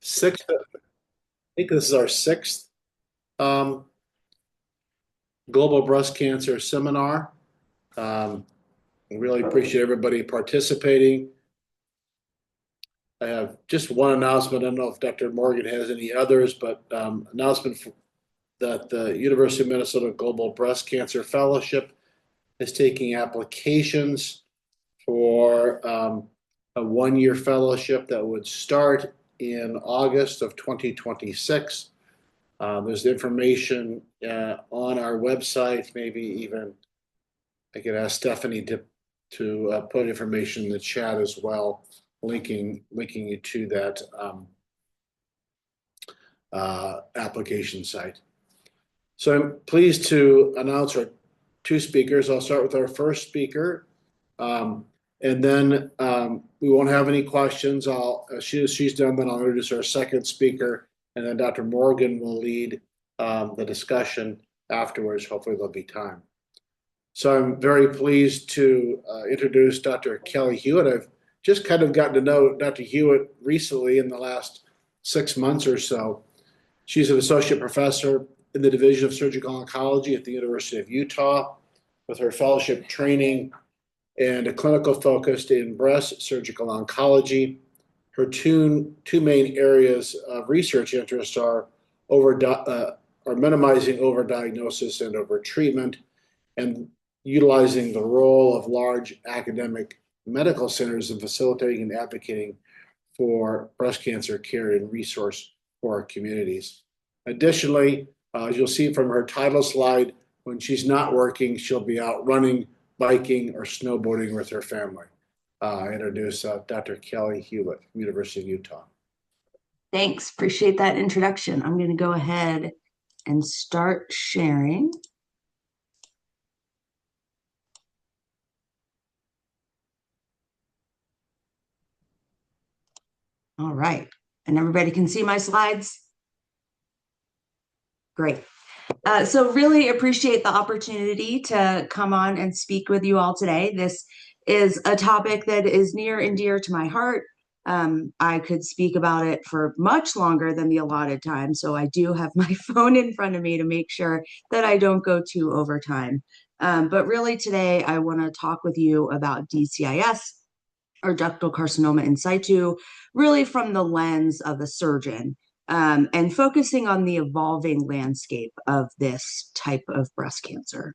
sixth, I think this is our sixth um, Global Breast Cancer Seminar. I really appreciate everybody participating. I have just one announcement. I don't know if Dr. Morgan has any others, but announcement that the University of Minnesota Global Breast Cancer Fellowship is taking applications for a one-year fellowship that would start in August of 2026. There's information on our website. Maybe even I could ask Stephanie to put information in the chat as well, linking you to that application site. So I'm pleased to announce our two speakers. I'll start with our first speaker, and then we won't have any questions. She's done, then I'll introduce our second speaker, and then Dr. Morgan will lead the discussion afterwards. Hopefully there'll be time. So I'm very pleased to introduce Dr. Kelly Hewitt. I've just kind of gotten to know Dr. Hewitt recently in the last 6 months or so. She's an associate professor in the Division of Surgical Oncology at the University of Utah, with her fellowship training and a clinical focus in breast surgical oncology. Her two main areas of research interest are minimizing overdiagnosis and overtreatment, and utilizing the role of large academic medical centers in facilitating and advocating for breast cancer care and resource for our communities. Additionally, as you'll see from her title slide, when she's not working, she'll be out running, biking, or snowboarding with her family. I introduce Dr. Kelly Hewitt, University of Utah. Thanks, appreciate that introduction. I'm going to go ahead and start sharing. All right, and everybody can see my slides? Great. So really appreciate the opportunity to come on and speak with you all today. This is a topic that is near and dear to my heart. I could speak about it for much longer than the allotted time, so I do have my phone in front of me to make sure that I don't go too over time. But really today I want to talk with you about DCIS, or ductal carcinoma in situ, really from the lens of a surgeon, and focusing on the evolving landscape of this type of breast cancer.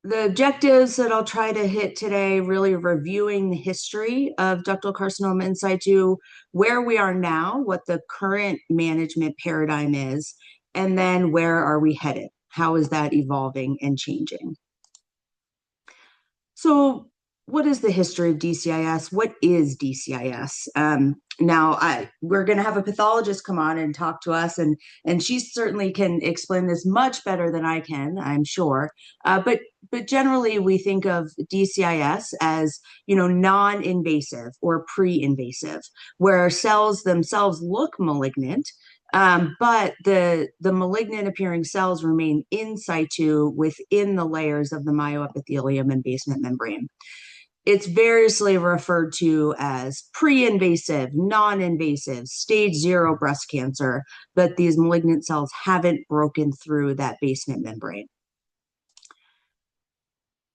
The objectives that I'll try to hit today, really reviewing the history of ductal carcinoma in situ, where we are now, what the current management paradigm is, and then where are we headed? How is that evolving and changing? So what is the history of DCIS? What is DCIS? Now, we're going to have a pathologist come on and talk to us, and she certainly can explain this much better than I can, I'm sure. But generally, we think of DCIS as, non-invasive or pre-invasive, where cells themselves look malignant, but the malignant appearing cells remain in situ within the layers of the myoepithelium and basement membrane. It's variously referred to as pre-invasive, non-invasive, stage 0 breast cancer, but these malignant cells haven't broken through that basement membrane.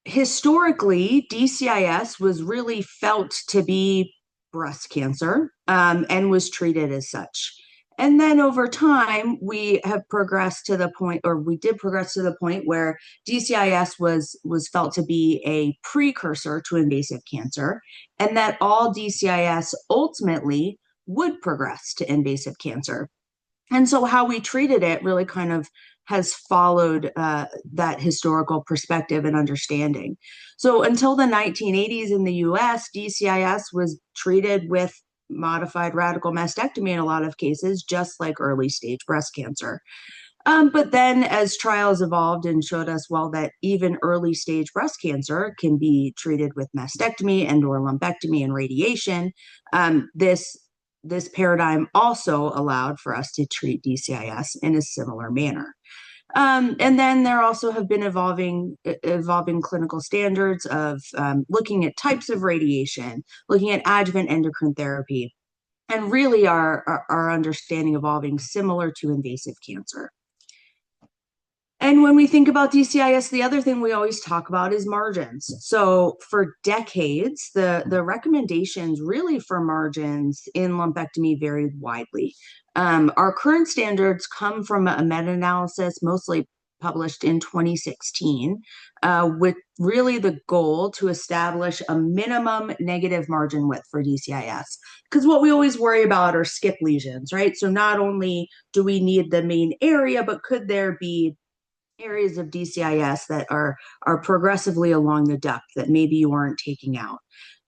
Historically, DCIS was really felt to be breast cancer, and was treated as such. And then over time, we have progressed to the point, or we did progress to the point where DCIS was felt to be a precursor to invasive cancer, and that all DCIS ultimately would progress to invasive cancer. And so how we treated it really kind of has followed that historical perspective and understanding. So until the 1980s in the US, DCIS was treated with modified radical mastectomy in a lot of cases, just like early stage breast cancer. But then as trials evolved and showed us, well, that even early stage breast cancer can be treated with mastectomy and or lumpectomy and radiation, this paradigm also allowed for us to treat DCIS in a similar manner. And then there also have been evolving clinical standards of looking at types of radiation, looking at adjuvant endocrine therapy, and really our understanding evolving similar to invasive cancer. And when we think about DCIS, the other thing we always talk about is margins. So for decades, the recommendations really for margins in lumpectomy varied widely. Our current standards come from a meta-analysis mostly published in 2016, with really the goal to establish a minimum negative margin width for DCIS. Because what we always worry about are skip lesions, right? So not only do we need the main area, but could there be areas of DCIS that are progressively along the duct that maybe you aren't taking out.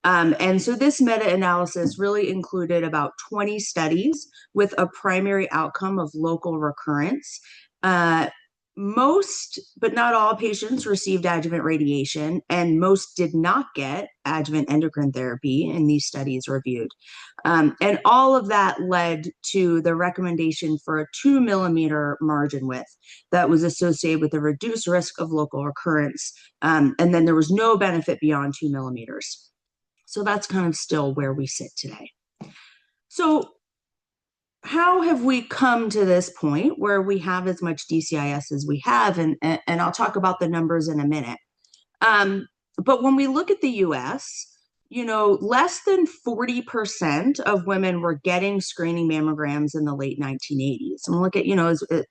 And so this meta-analysis really included about 20 studies with a primary outcome of local recurrence. Most, but not all patients received adjuvant radiation, and most did not get adjuvant endocrine therapy in these studies reviewed. And all of that led to the recommendation for a 2 millimeter margin width that was associated with a reduced risk of local recurrence. And then there was no benefit beyond 2 millimeters. So that's kind of still where we sit today. So how have we come to this point where we have as much DCIS as we have? And I'll talk about the numbers in a minute. But when we look at the US, less than 40% of women were getting screening mammograms in the late 1980s. And look at,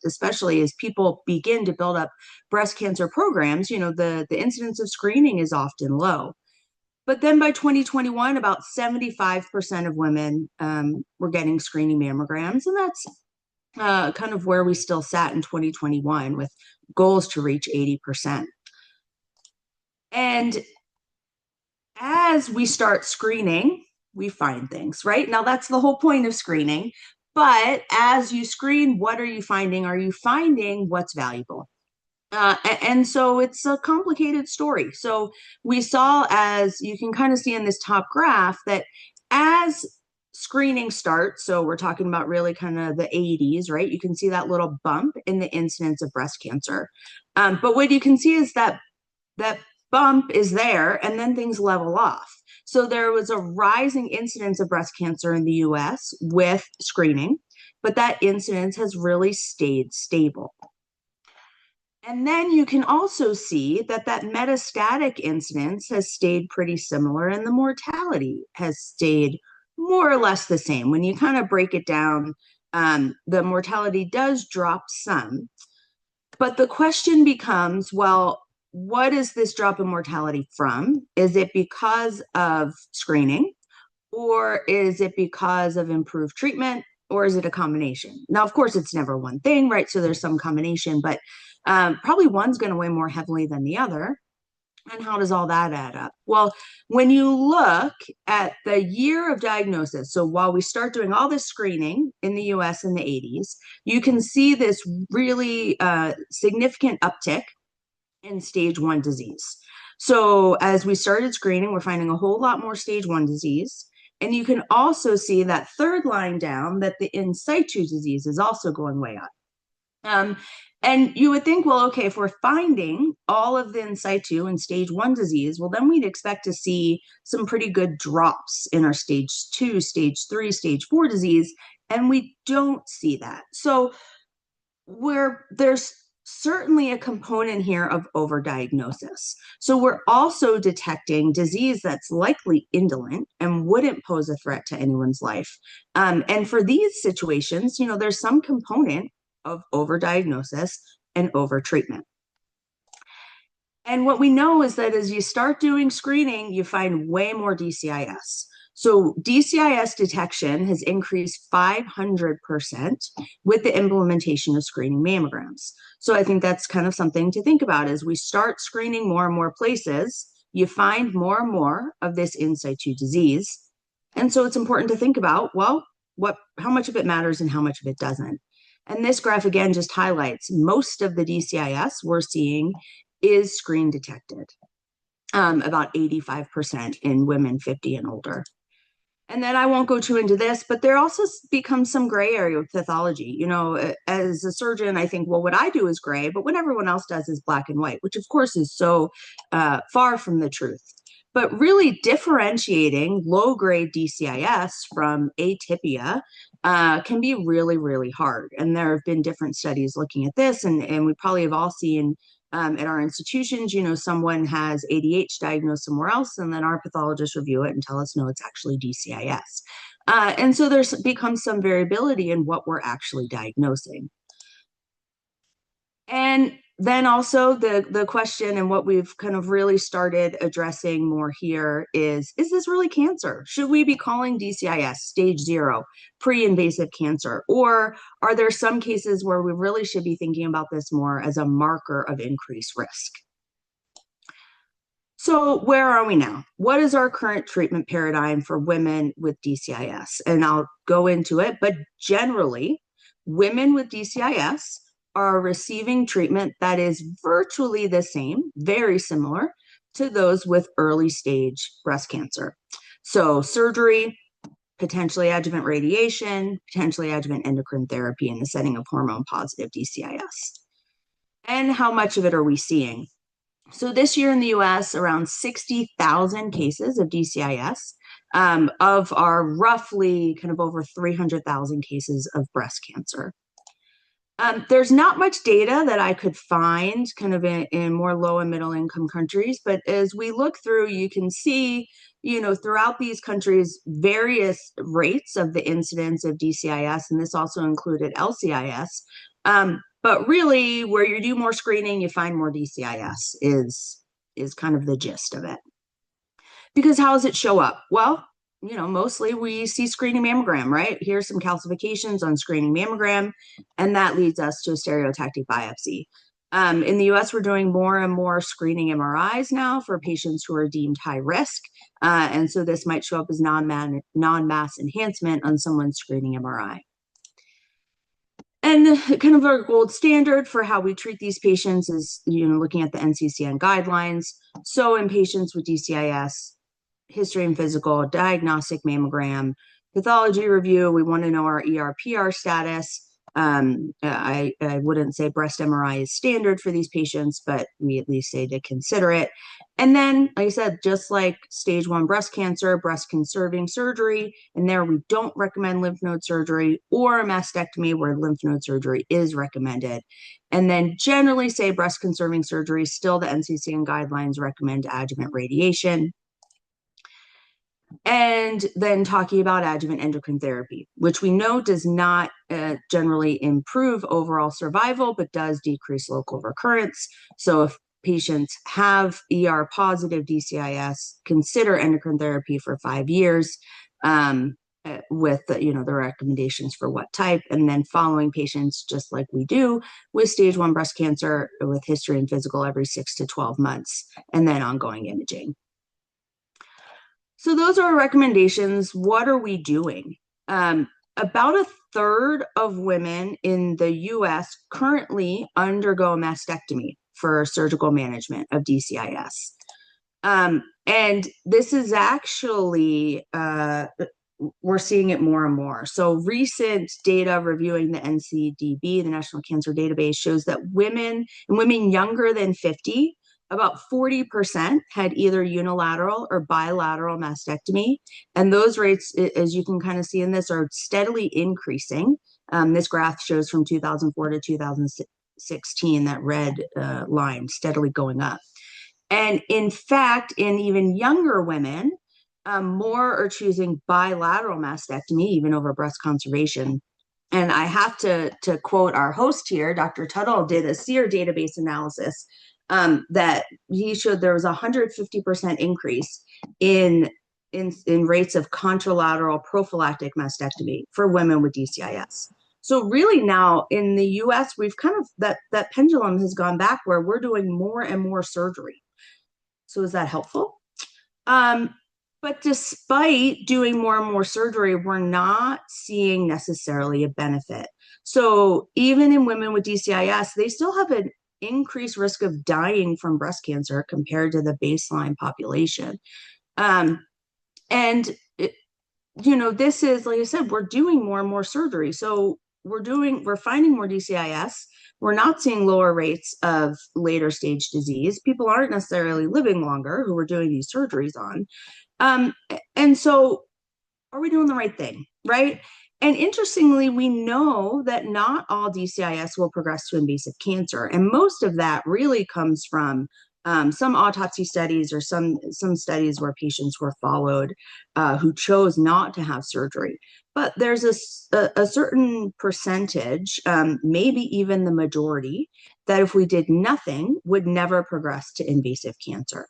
especially as people begin to build up breast cancer programs, the incidence of screening is often low. But then by 2021, about 75% of women were getting screening mammograms. And that's kind of where we still sat in 2021 with goals to reach 80%. And as we start screening, we find things, right? Now, that's the whole point of screening. But as you screen, what are you finding? Are you finding what's valuable? And so it's a complicated story. So we saw, as you can kind of see in this top graph, that as screening starts, so we're talking about really kind of the 80s, right? You can see that little bump in the incidence of breast cancer. But what you can see is that bump is there, and then things level off. So there was a rising incidence of breast cancer in the US with screening, but that incidence has really stayed stable. And then you can also see that metastatic incidence has stayed pretty similar, and the mortality has stayed more or less the same. When you kind of break it down, the mortality does drop some. But the question becomes, well, what is this drop in mortality from? Is it because of screening, or is it because of improved treatment, or is it a combination? Now, of course, it's never one thing, right? So there's some combination, but probably one's going to weigh more heavily than the other. And how does all that add up? Well, when you look at the year of diagnosis, so while we start doing all this screening in the US in the 80s, you can see this really significant uptick in stage 1 disease. So as we started screening, we're finding a whole lot more stage 1 disease. And you can also see that third line down that the in situ disease is also going way up. And you would think, well, okay, if we're finding all of the in situ and stage 1 disease, well, then we'd expect to see some pretty good drops in our stage 2, stage 3, stage 4 disease. And we don't see that. So there's certainly a component here of overdiagnosis. So we're also detecting disease that's likely indolent and wouldn't pose a threat to anyone's life. And for these situations, there's some component of overdiagnosis and overtreatment. And what we know is that as you start doing screening, you find way more DCIS. So DCIS detection has increased 500% with the implementation of screening mammograms. So I think that's kind of something to think about. As we start screening more and more places, you find more and more of this in situ disease. And so it's important to think about, well, how much of it matters and how much of it doesn't. And this graph, again, just highlights most of the DCIS we're seeing is screen detected, about 85% in women 50 and older. And then I won't go too into this, but there also becomes some gray area with pathology. As a surgeon, I think, well, what I do is gray, but what everyone else does is black and white, which of course is so far from the truth. But really differentiating low-grade DCIS from atypia can be really, really hard. And there have been different studies looking at this, and we probably have all seen at our institutions, someone has ADH diagnosed somewhere else, and then our pathologists review it and tell us, no, it's actually DCIS. And so there's become some variability in what we're actually diagnosing. And then also the question, and what we've kind of really started addressing more here is this really cancer? Should we be calling DCIS stage 0, pre-invasive cancer? Or are there some cases where we really should be thinking about this more as a marker of increased risk? So where are we now? What is our current treatment paradigm for women with DCIS? And I'll go into it, but generally, women with DCIS are receiving treatment that is virtually the same, very similar to those with early stage breast cancer. So surgery, potentially adjuvant radiation, potentially adjuvant endocrine therapy in the setting of hormone positive DCIS. And how much of it are we seeing? So this year in the US, around 60,000 cases of DCIS of our roughly kind of over 300,000 cases of breast cancer. There's not much data that I could find kind of in more low and middle income countries, but as we look through, you can see, throughout these countries, various rates of the incidence of DCIS, and this also included LCIS. But really, where you do more screening, you find more DCIS is kind of the gist of it. Because how does it show up? Well, mostly we see screening mammogram, right? Here's some calcifications on screening mammogram, and that leads us to a stereotactic biopsy. In the US, we're doing more and more screening MRIs now for patients who are deemed high risk. And so this might show up as non-mass enhancement on someone's screening MRI. And kind of our gold standard for how we treat these patients is, looking at the NCCN guidelines. So in patients with DCIS, history and physical, diagnostic mammogram, pathology review, we want to know our ER/PR status. I wouldn't say breast MRI is standard for these patients, but we at least say to consider it. And then, like I said, just like stage 1 breast cancer, breast conserving surgery, and there we don't recommend lymph node surgery or a mastectomy where lymph node surgery is recommended. And then generally say breast conserving surgery, still the NCCN guidelines recommend adjuvant radiation. And then talking about adjuvant endocrine therapy, which we know does not generally improve overall survival, but does decrease local recurrence. So if patients have ER positive DCIS, consider endocrine therapy for 5 years with the recommendations for what type, and then following patients just like we do with stage 1 breast cancer with history and physical every 6 to 12 months, and then ongoing imaging. So those are our recommendations. What are we doing? About a third of women in the US currently undergo a mastectomy for surgical management of DCIS. And this is actually, we're seeing it more and more. So recent data reviewing the NCDB, the National Cancer Database, shows that women younger than 50, about 40% had either unilateral or bilateral mastectomy. And those rates, as you can kind of see in this, are steadily increasing. This graph shows from 2004 to 2016, that red line steadily going up. And in fact, in even younger women, more are choosing bilateral mastectomy, even over breast conservation. And I have to quote our host here, Dr. Tuttle did a SEER database analysis that he showed there was a 150% increase in rates of contralateral prophylactic mastectomy for women with DCIS. So really now in the US, we've kind of, that pendulum has gone back where we're doing more and more surgery. So is that helpful? But despite doing more and more surgery, we're not seeing necessarily a benefit. So even in women with DCIS, they still have an increased risk of dying from breast cancer compared to the baseline population. This is, like I said, we're doing more and more surgery. So we're finding more DCIS. we're not seeing lower rates of later stage disease. People aren't necessarily living longer who we're doing these surgeries on. And so are we doing the right thing, right? And interestingly, we know that not all DCIS will progress to invasive cancer. And most of that really comes from some autopsy studies or some studies where patients were followed who chose not to have surgery. But there's a certain percentage, maybe even the majority, that if we did nothing, would never progress to invasive cancer.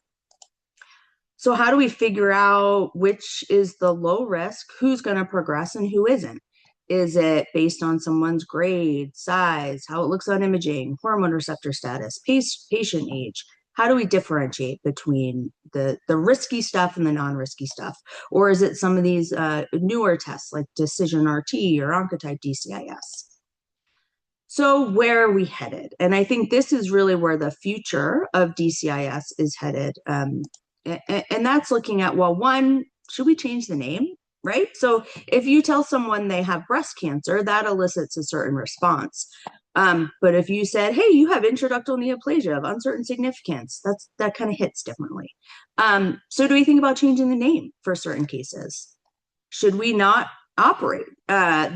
So how do we figure out which is the low risk, who's going to progress and who isn't? Is it based on someone's grade, size, how it looks on imaging, hormone receptor status, patient age? How do we differentiate between the risky stuff and the non-risky stuff? Or is it some of these newer tests like Decision RT or Oncotype DCIS? So where are we headed? And I think this is really where the future of DCIS is headed. And that's looking at, well, one, should we change the name, right? So if you tell someone they have breast cancer, that elicits a certain response. But if you said, hey, you have intraductal neoplasia of uncertain significance, that kind of hits differently. So do we think about changing the name for certain cases? Should we not operate? I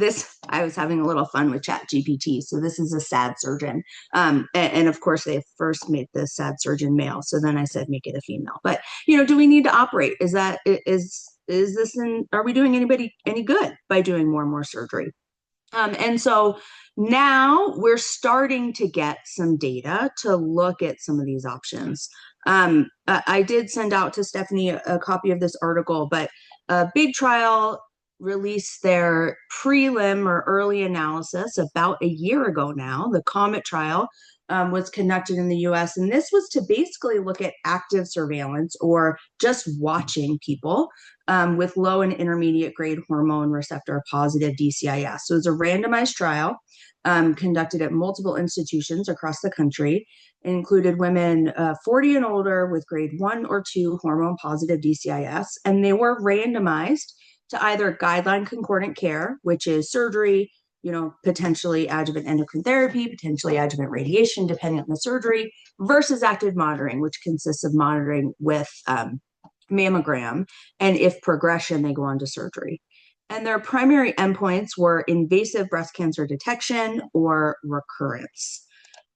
was having a little fun with ChatGPT. So this is a SAD surgeon. And of course they first made the SAD surgeon male. So then I said, make it a female. But, do we need to operate? Are we doing anybody any good by doing more and more surgery? And so now we're starting to get some data to look at some of these options. I did send out to Stephanie a copy of this article, but a big trial released their prelim or early analysis about a year ago now. The COMET trial was conducted in the US, and this was to basically look at active surveillance or just watching people with low and intermediate grade hormone receptor positive DCIS. So it was a randomized trial conducted at multiple institutions across the country. It included women 40 and older with grade 1 or 2 hormone positive DCIS, and they were randomized to either guideline concordant care, which is surgery, potentially adjuvant endocrine therapy, potentially adjuvant radiation, depending on the surgery, versus active monitoring, which consists of monitoring with mammogram. And if progression, they go on to surgery. And their primary endpoints were invasive breast cancer detection or recurrence.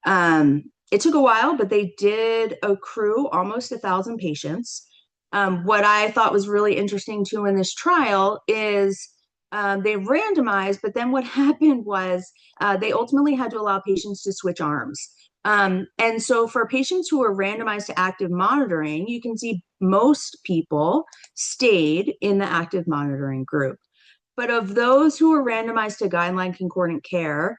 It took a while, but they did accrue almost 1,000 patients. What I thought was really interesting too in this trial is they randomized, but then what happened was they ultimately had to allow patients to switch arms. And so for patients who were randomized to active monitoring, you can see most people stayed in the active monitoring group. But of those who were randomized to guideline concordant care,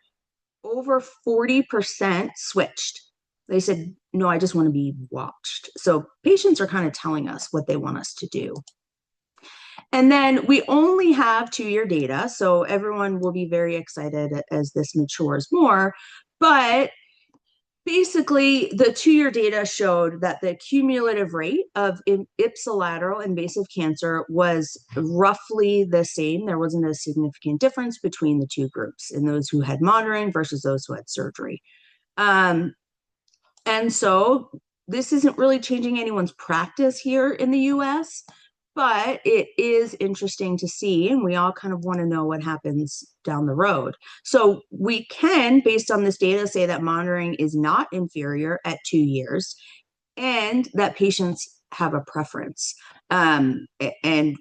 over 40% switched. They said, no, I just want to be watched. So patients are kind of telling us what they want us to do. And then we only have 2-year data, so everyone will be very excited as this matures more. But basically, the 2-year data showed that the cumulative rate of ipsilateral invasive cancer was roughly the same. There wasn't a significant difference between the two groups in those who had monitoring versus those who had surgery. And so this isn't really changing anyone's practice here in the US, but it is interesting to see, and we all kind of want to know what happens down the road. So we can, based on this data, say that monitoring is not inferior at 2 years and that patients have a preference. And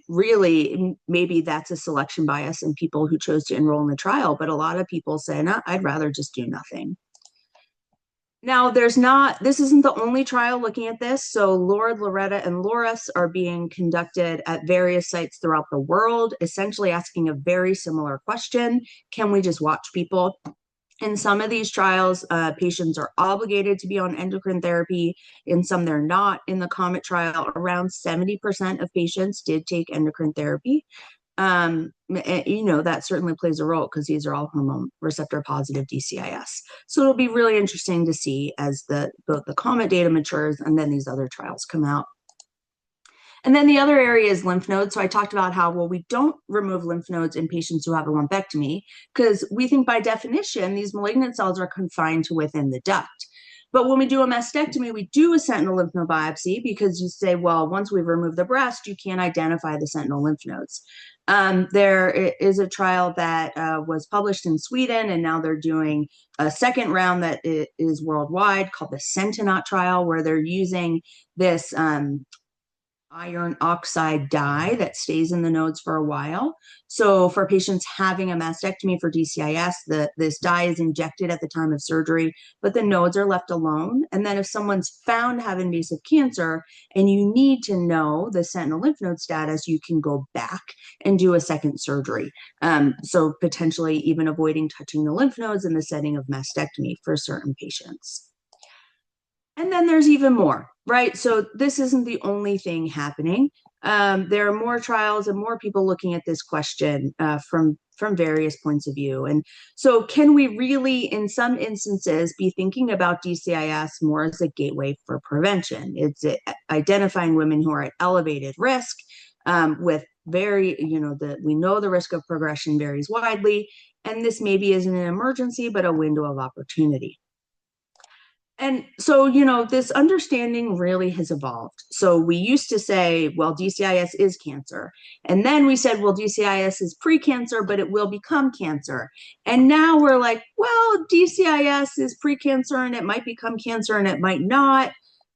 really, maybe that's a selection bias in people who chose to enroll in the trial, but a lot of people say, no, I'd rather just do nothing. Now, this isn't the only trial looking at this. So Lord, Loretta, and Loris are being conducted at various sites throughout the world, essentially asking a very similar question. Can we just watch people? In some of these trials, patients are obligated to be on endocrine therapy. In some, they're not. In the COMET trial, around 70% of patients did take endocrine therapy. That certainly plays a role because these are all hormone receptor positive DCIS. So it'll be really interesting to see as both the COMET data matures and then these other trials come out. And then the other area is lymph nodes. So I talked about how, well, we don't remove lymph nodes in patients who have a lumpectomy because we think by definition, these malignant cells are confined to within the duct. But when we do a mastectomy, we do a sentinel lymph node biopsy because you say, well, once we've removed the breast, you can't identify the sentinel lymph nodes. There is a trial that was published in Sweden, and now they're doing a second round that is worldwide called the Sentinot trial, where they're using this iron oxide dye that stays in the nodes for a while. So for patients having a mastectomy for DCIS, this dye is injected at the time of surgery, but the nodes are left alone. And then if someone's found to have invasive cancer and you need to know the sentinel lymph node status, you can go back and do a second surgery. So potentially even avoiding touching the lymph nodes in the setting of mastectomy for certain patients. And then there's even more, right? So this isn't the only thing happening. There are more trials and more people looking at this question from various points of view. And so can we really, in some instances, be thinking about DCIS more as a gateway for prevention? It's identifying women who are at elevated risk with very, we know the risk of progression varies widely. And this maybe isn't an emergency, but a window of opportunity. And so, this understanding really has evolved. So we used to say, well, DCIS is cancer. And then we said, well, DCIS is pre-cancer, but it will become cancer. And now we're like, well, DCIS is pre-cancer and it might become cancer and it might not.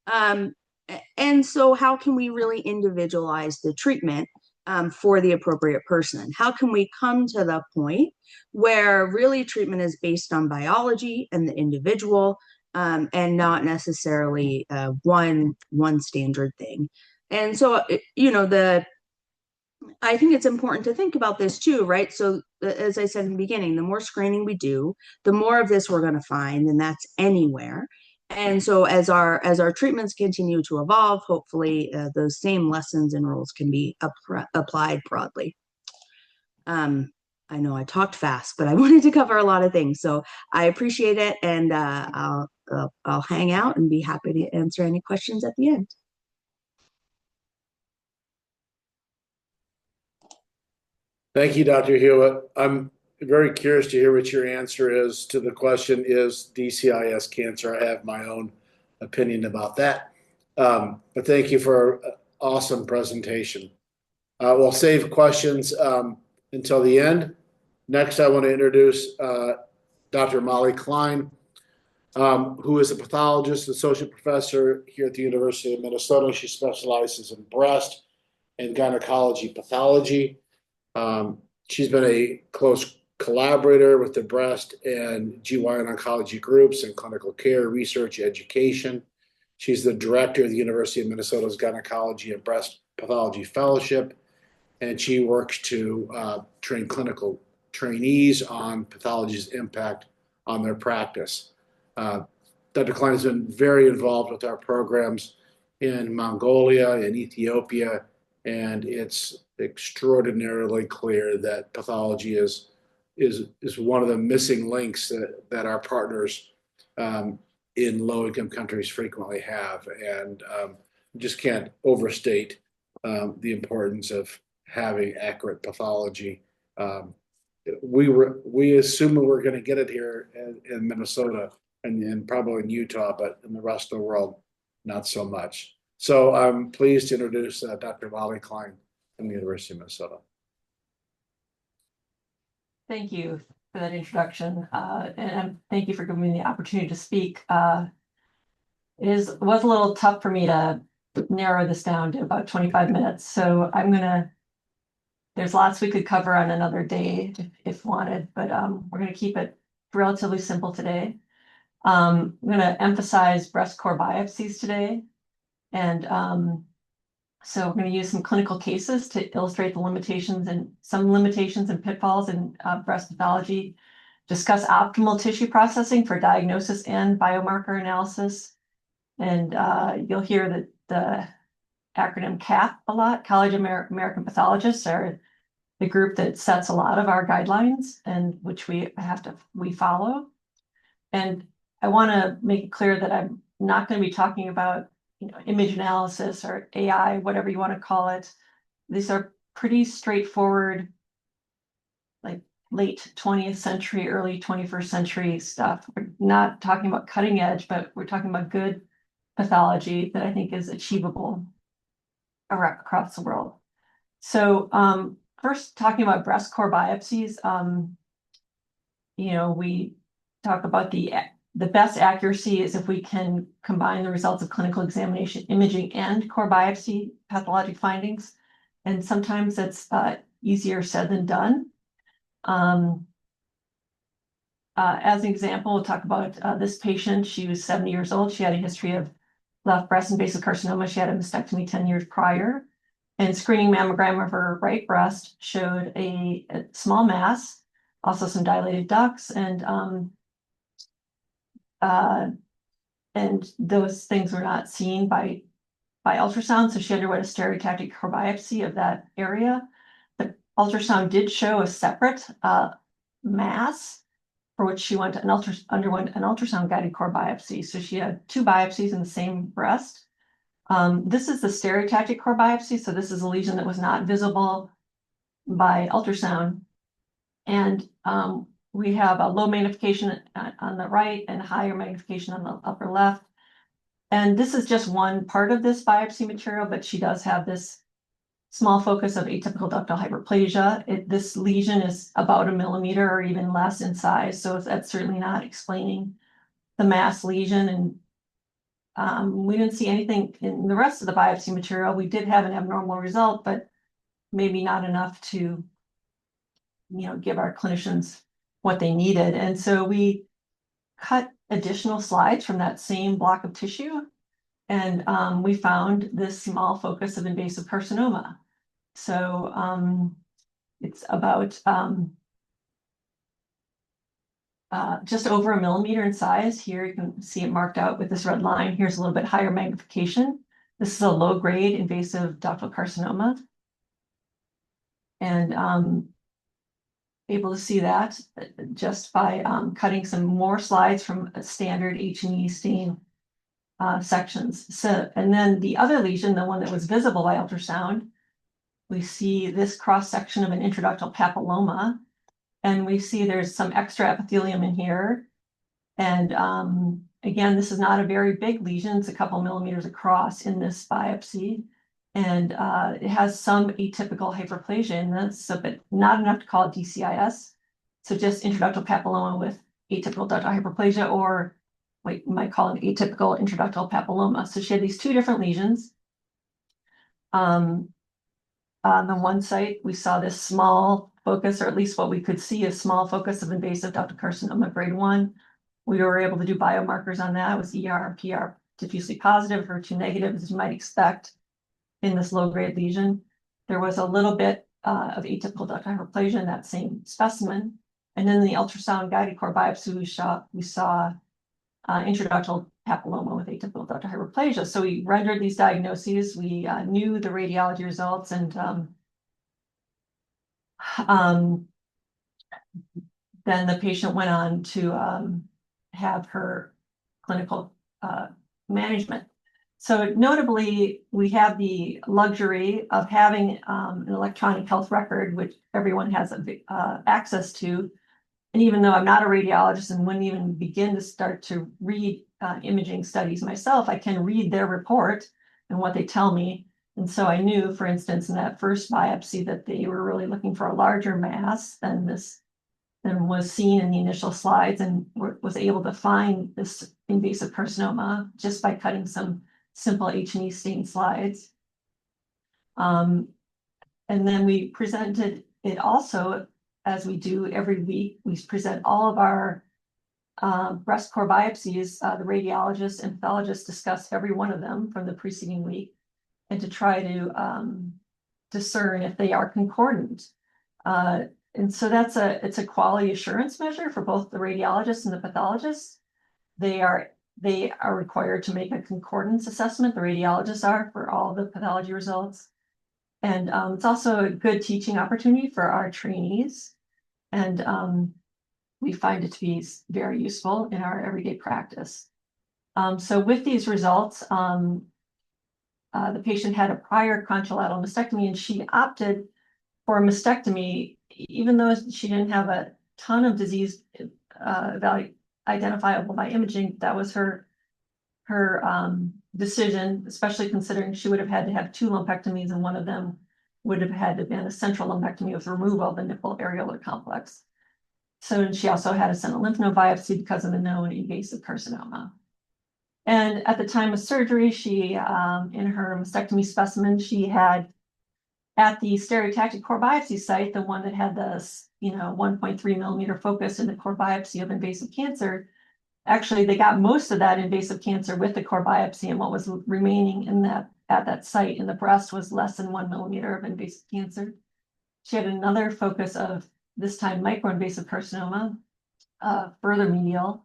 And so how can we really individualize the treatment for the appropriate person? How can we come to the point where really treatment is based on biology and the individual, and not necessarily one standard thing? And so, I think it's important to think about this too, right? So as I said in the beginning, the more screening we do, the more of this we're going to find, and that's anywhere. And so as our treatments continue to evolve, hopefully those same lessons and rules can be applied broadly. I know I talked fast, but I wanted to cover a lot of things. So I appreciate it, and I'll hang out and be happy to answer any questions at the end. Thank you, Dr. Hewitt. I'm very curious to hear what your answer is to the question, is DCIS cancer? I have my own opinion about that. But thank you for an awesome presentation. We'll save questions until the end. Next, I want to introduce Dr. Molly Klein, who is a pathologist, associate professor here at the University of Minnesota. She specializes in breast and gynecology pathology. She's been a close collaborator with the breast and GYN oncology groups in clinical care, research, education. She's the director of the University of Minnesota's Gynecology and Breast Pathology Fellowship, and she works to train clinical trainees on pathology's impact on their practice. Dr. Klein has been very involved with our programs in Mongolia and Ethiopia, and it's extraordinarily clear that pathology is one of the missing links that our partners in low-income countries frequently have, and just can't overstate the importance of having accurate pathology. We assume we're going to get it here in Minnesota and probably in Utah, but in the rest of the world, not so much. So I'm pleased to introduce Dr. Molly Klein from the University of Minnesota. Thank you for that introduction, and thank you for giving me the opportunity to speak. It was a little tough for me to narrow this down to about 25 minutes, so there's lots we could cover on another day if wanted, but we're going to keep it relatively simple today. I'm going to emphasize breast core biopsies today, and so we're going to use some clinical cases to illustrate the limitations and pitfalls in breast pathology, discuss optimal tissue processing for diagnosis and biomarker analysis. And you'll hear the acronym CAP a lot. College of American Pathologists are the group that sets a lot of our guidelines, and which we follow. And I want to make it clear that I'm not going to be talking about image analysis or AI, whatever you want to call it. These are pretty straightforward, like late 20th century, early 21st century stuff. We're not talking about cutting edge, but we're talking about good pathology that I think is achievable across the world. So first, talking about breast core biopsies, we talk about the best accuracy is if we can combine the results of clinical examination, imaging, and core biopsy pathologic findings. And sometimes it's easier said than done. As an example, we'll talk about this patient. She was 70 years old. She had a history of left breast invasive carcinoma. She had a mastectomy 10 years prior. And screening mammogram of her right breast showed a small mass, also some dilated ducts, and those things were not seen by ultrasound. So she underwent a stereotactic core biopsy of that area. The ultrasound did show a separate mass, for which she underwent an ultrasound guided core biopsy. So she had 2 biopsies in the same breast. This is the stereotactic core biopsy. So this is a lesion that was not visible by ultrasound. And we have a low magnification on the right and higher magnification on the upper left. And this is just one part of this biopsy material, but she does have this small focus of atypical ductal hyperplasia. This lesion is about 1 millimeter or even less in size. So that's certainly not explaining the mass lesion. And we didn't see anything in the rest of the biopsy material. We did have an abnormal result, but maybe not enough to, give our clinicians what they needed. And so we cut additional slides from that same block of tissue, and we found this small focus of invasive carcinoma. So it's about just over 1 millimeter in size. Here you can see it marked out with this red line. Here's a little bit higher magnification. This is a low-grade invasive ductal carcinoma. And able to see that just by cutting some more slides from a standard H&E stain sections. So, and then the other lesion, the one that was visible by ultrasound, we see this cross-section of an intraductal papilloma. And we see there's some extra epithelium in here. And again, this is not a very big lesion. It's a couple millimeters across in this biopsy. And it has some atypical hyperplasia in this, but not enough to call it DCIS. So just intraductal papilloma with atypical ductal hyperplasia, or what you might call an atypical intraductal papilloma. So she had these 2 different lesions. On the one site, we saw this small focus, or at least what we could see, a small focus of invasive ductal carcinoma grade 1. We were able to do biomarkers on that. It was ER, PR, diffusely positive, HER2 negative, as you might expect in this low-grade lesion. There was a little bit of atypical ductal hyperplasia in that same specimen. And then in the ultrasound guided core biopsy, we saw intraductal papilloma with atypical ductal hyperplasia. So we rendered these diagnoses. We knew the radiology results, and then the patient went on to have her clinical management. So notably, we have the luxury of having an electronic health record, which everyone has access to. And even though I'm not a radiologist and wouldn't even begin to start to read imaging studies myself, I can read their report and what they tell me. And so I knew, for instance, in that first biopsy that they were really looking for a larger mass than was seen in the initial slides, and was able to find this invasive carcinoma just by cutting some simple H&E stain slides. And then we presented it also, as we do every week. We present all of our breast core biopsies. The radiologists and pathologists discuss every one of them from the preceding week, and to try to discern if they are concordant. And so it's a quality assurance measure for both the radiologists and the pathologists. They are required to make a concordance assessment. The radiologists are for all the pathology results. And it's also a good teaching opportunity for our trainees. And we find it to be very useful in our everyday practice. So with these results, the patient had a prior contralateral mastectomy, and she opted for a mastectomy, even though she didn't have a ton of disease identifiable by imaging. That was her decision, especially considering she would have had to have 2 lumpectomies, and one of them would have had to have been a central lumpectomy with removal of the nipple areolar complex. So she also had a sentinel lymph node biopsy because of the known invasive carcinoma. And at the time of surgery, she, in her mastectomy specimen, she had at the stereotactic core biopsy site, the one that had the 1.3 millimeter focus in the core biopsy of invasive cancer. Actually, they got most of that invasive cancer with the core biopsy, and what was remaining in that at that site in the breast was less than 1 millimeter of invasive cancer. She had another focus of this time microinvasive carcinoma, further medial.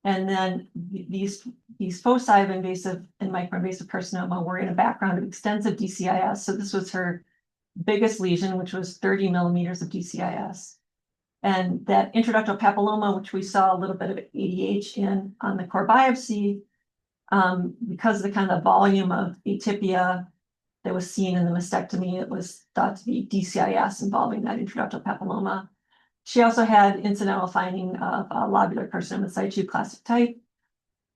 And then these foci of invasive and microinvasive carcinoma were in a background of extensive DCIS. So this was her biggest lesion, which was 30 millimeters of DCIS. And that intraductal papilloma, which we saw a little bit of ADH in on the core biopsy, because of the kind of volume of atypia that was seen in the mastectomy, it was thought to be DCIS involving that intraductal papilloma. She also had incidental finding of lobular carcinoma situ classic type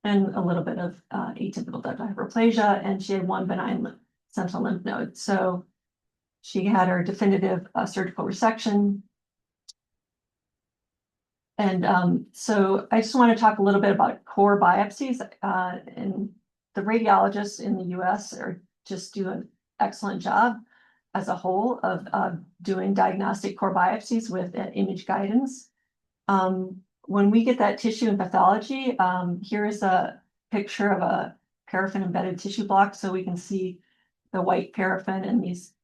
and a little bit of atypical ductal hyperplasia, and she had 1 benign sentinel lymph node. So she had her definitive surgical resection. And so I just want to talk a little bit about core biopsies. And the radiologists in the US just do an excellent job as a whole of doing diagnostic core biopsies with image guidance. When we get that tissue in pathology, here is a picture of a paraffin embedded tissue block, so we can see the white paraffin and these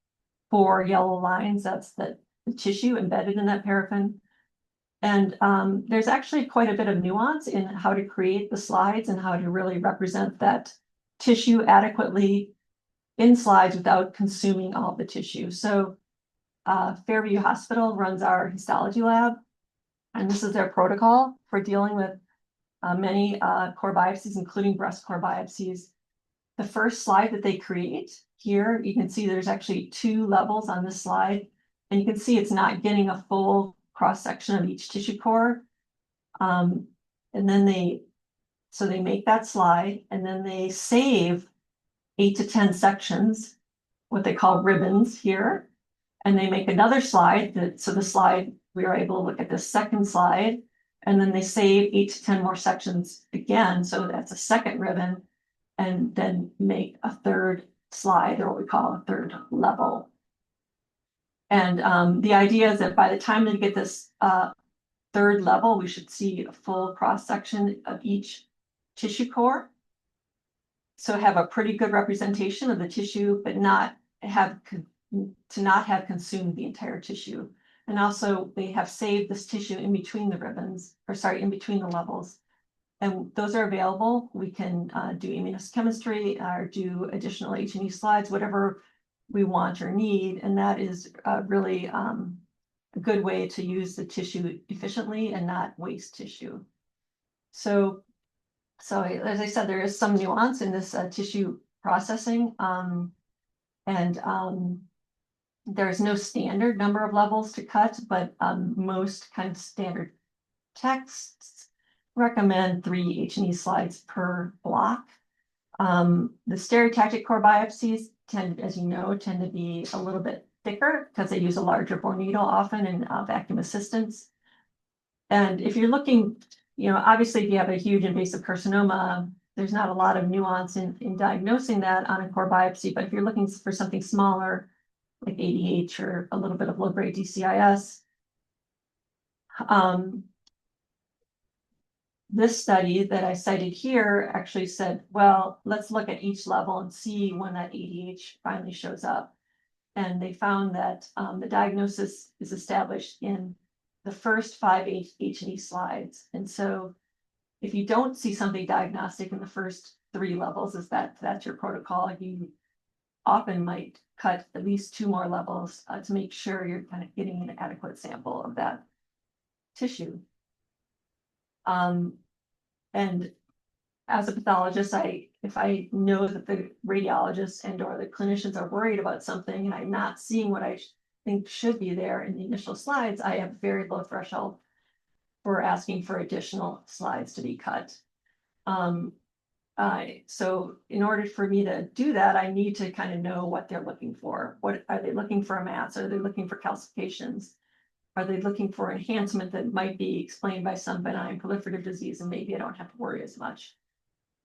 4 yellow lines. That's the tissue embedded in that paraffin. And there's actually quite a bit of nuance in how to create the slides and how to really represent that tissue adequately in slides without consuming all the tissue. So Fairview Hospital runs our histology lab, and this is their protocol for dealing with many core biopsies, including breast core biopsies. The first slide that they create here, you can see there's actually 2 levels on this slide, and you can see it's not getting a full cross-section of each tissue core. And then they make that slide, and then they save 8 to 10 sections, what they call ribbons here. And they make another slide so the slide, we are able to look at the second slide, and then they save 8 to 10 more sections again. So that's a second ribbon, and then make a third slide, or what we call a third level. And the idea is that by the time they get this third level, we should see a full cross-section of each tissue core. So have a pretty good representation of the tissue, but not have consumed the entire tissue. And also they have saved this tissue in between the ribbons, in between the levels. And those are available. We can do immunochemistry or do additional H&E slides, whatever we want or need. And that is really a good way to use the tissue efficiently and not waste tissue. So as I said, there is some nuance in this tissue processing, and there's no standard number of levels to cut, but most kind of standard texts recommend 3 H&E slides per block. The stereotactic core biopsies tend to be a little bit thicker because they use a larger bore needle often and vacuum assistance. And if you're looking, obviously if you have a huge invasive carcinoma, there's not a lot of nuance in diagnosing that on a core biopsy. But if you're looking for something smaller, like ADH or a little bit of low-grade DCIS, this study that I cited here actually said, well, let's look at each level and see when that ADH finally shows up. And they found that the diagnosis is established in the first 5 H&E slides. And so if you don't see something diagnostic in the first 3 levels, that's your protocol, you often might cut at least 2 more levels to make sure you're kind of getting an adequate sample of that tissue. And as a pathologist, if I know that the radiologists and or the clinicians are worried about something and I'm not seeing what I think should be there in the initial slides, I have very low threshold for asking for additional slides to be cut. So in order for me to do that, I need to kind of know what they're looking for. What are they looking for? A mass? Are they looking for calcifications? Are they looking for enhancement that might be explained by some benign proliferative disease and maybe I don't have to worry as much?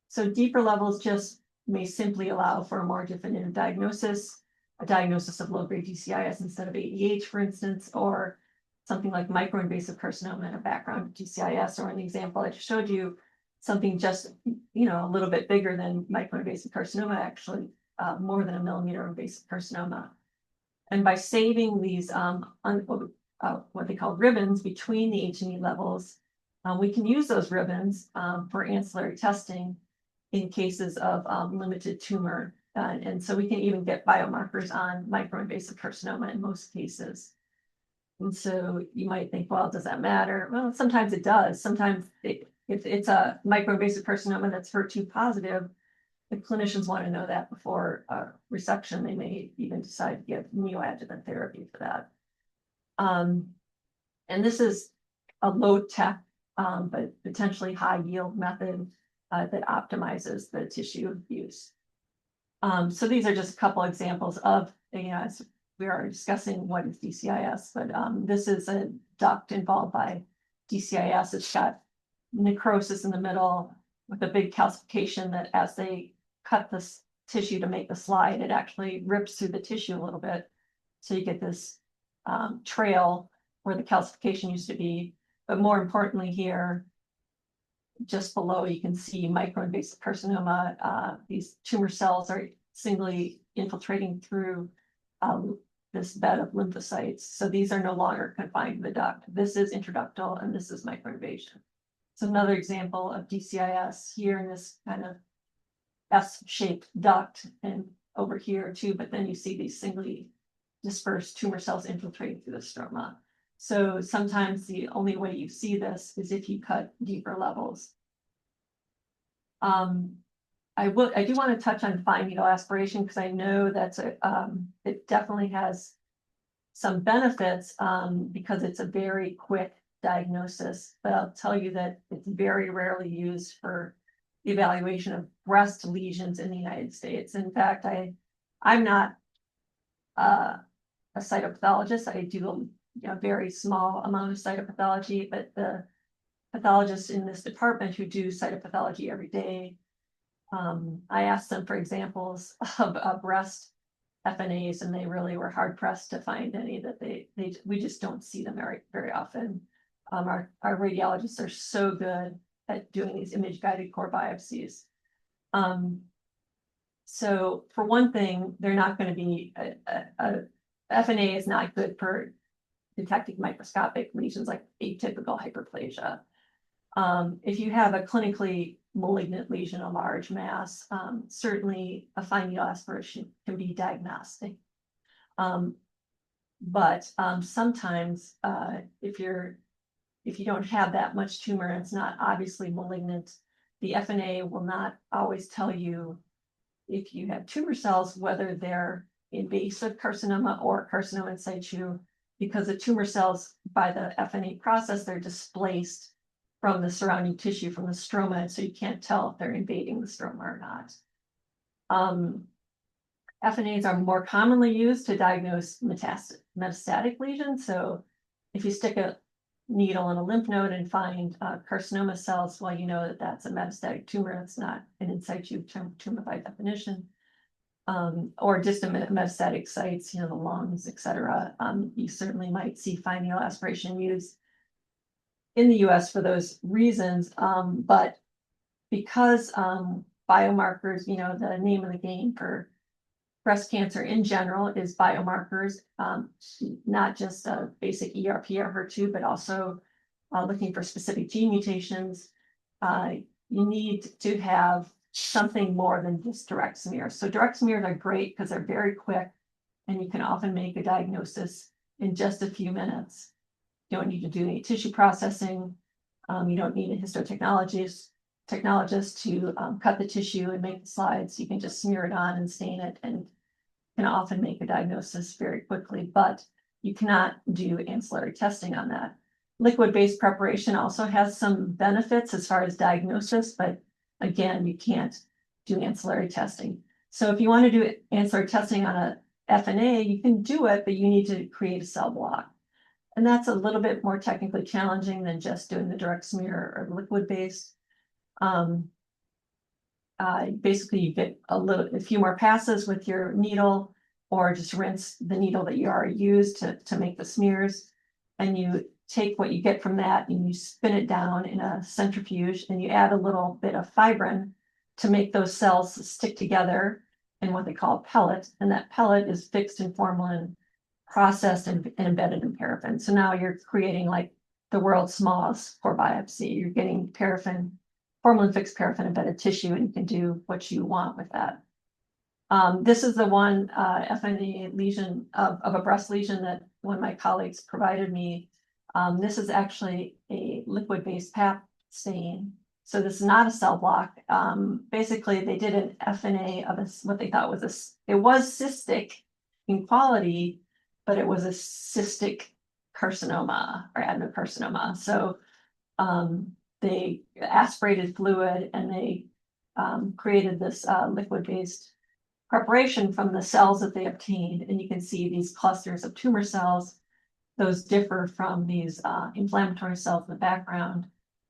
So deeper levels just may simply allow for a more definitive diagnosis, a diagnosis of low-grade DCIS instead of ADH, for instance, or something like microinvasive carcinoma and a background of DCIS, or an example I just showed you, something just, a little bit bigger than microinvasive carcinoma, actually more than a millimeter invasive carcinoma. And by saving these what they call ribbons between the H&E levels, we can use those ribbons for ancillary testing in cases of limited tumor. And so we can even get biomarkers on microinvasive carcinoma in most cases. And so you might think, well, does that matter? Well, sometimes it does. Sometimes if it's a microinvasive carcinoma that's HER2 positive, if clinicians want to know that before resection, they may even decide to give neoadjuvant therapy for that. And this is a low tech, but potentially high yield method that optimizes the tissue use. So these are just a couple examples of, as we are discussing what is DCIS, but this is a duct involved by DCIS. It's got necrosis in the middle with a big calcification that as they cut this tissue to make the slide, it actually rips through the tissue a little bit. So you get this trail where the calcification used to be. But more importantly here, just below, you can see microinvasive carcinoma. These tumor cells are singly infiltrating through this bed of lymphocytes. So these are no longer confined to the duct. This is intraductal and this is microinvasion. So another example of DCIS here in this kind of S-shaped duct, and over here too, but then you see these singly dispersed tumor cells infiltrating through the stroma. So sometimes the only way you see this is if you cut deeper levels. I do want to touch on fine needle aspiration because I know that's it definitely has some benefits because it's a very quick diagnosis, but I'll tell you that it's very rarely used for the evaluation of breast lesions in the United States. In fact, I'm not a cytopathologist. I do a very small amount of cytopathology, but the pathologists in this department who do cytopathology every day, I asked them for examples of breast FNAs, and they really were hard pressed to find any that we just don't see them very often. Our radiologists are so good at doing these image guided core biopsies. So for one thing, they're not going to be FNA is not good for detecting microscopic lesions like atypical hyperplasia. If you have a clinically malignant lesion, a large mass, certainly a fine needle aspiration can be diagnostic. But sometimes if you don't have that much tumor and it's not obviously malignant, the FNA will not always tell you if you have tumor cells, whether they're invasive carcinoma or carcinoma in situ, because the tumor cells by the FNA process, they're displaced from the surrounding tissue, from the stroma, so you can't tell if they're invading the stroma or not. FNAs are more commonly used to diagnose metastatic lesions. So if you stick a needle in a lymph node and find carcinoma cells, well, you know that that's a metastatic tumor. It's not an in situ tumor by definition. Or distant metastatic sites, the lungs, et cetera. You certainly might see fine needle aspiration used in the US for those reasons. But because biomarkers, the name of the game for breast cancer in general is biomarkers, not just a basic ERP or HER2, but also looking for specific gene mutations. You need to have something more than just direct smears. So direct smears are great because they're very quick and you can often make a diagnosis in just a few minutes. You don't need to do any tissue processing. You don't need a histotechnologist technologist to cut the tissue and make the slides. You can just smear it on and stain it and can often make a diagnosis very quickly, but you cannot do ancillary testing on that. Liquid-based preparation also has some benefits as far as diagnosis, but again, you can't do ancillary testing. So if you want to do ancillary testing on a FNA, you can do it, but you need to create a cell block. And that's a little bit more technically challenging than just doing the direct smear or liquid-based. Basically, you get a few more passes with your needle, or just rinse the needle that you already used to make the smears. And you take what you get from that and you spin it down in a centrifuge, and you add a little bit of fibrin to make those cells stick together in what they call a pellet. And that pellet is fixed in formalin, processed and embedded in paraffin. So now you're creating like the world's smallest core biopsy. You're getting paraffin, formalin fixed paraffin embedded tissue, and you can do what you want with that. This is the one FNA lesion of a breast lesion that one of my colleagues provided me. This is actually a liquid-based pap stain. So this is not a cell block. Basically, they did an FNA of what they thought was it was cystic in quality, but it was a cystic carcinoma or adenocarcinoma. So they aspirated fluid and they created this liquid-based preparation from the cells that they obtained. And you can see these clusters of tumor cells. Those differ from these inflammatory cells in the background.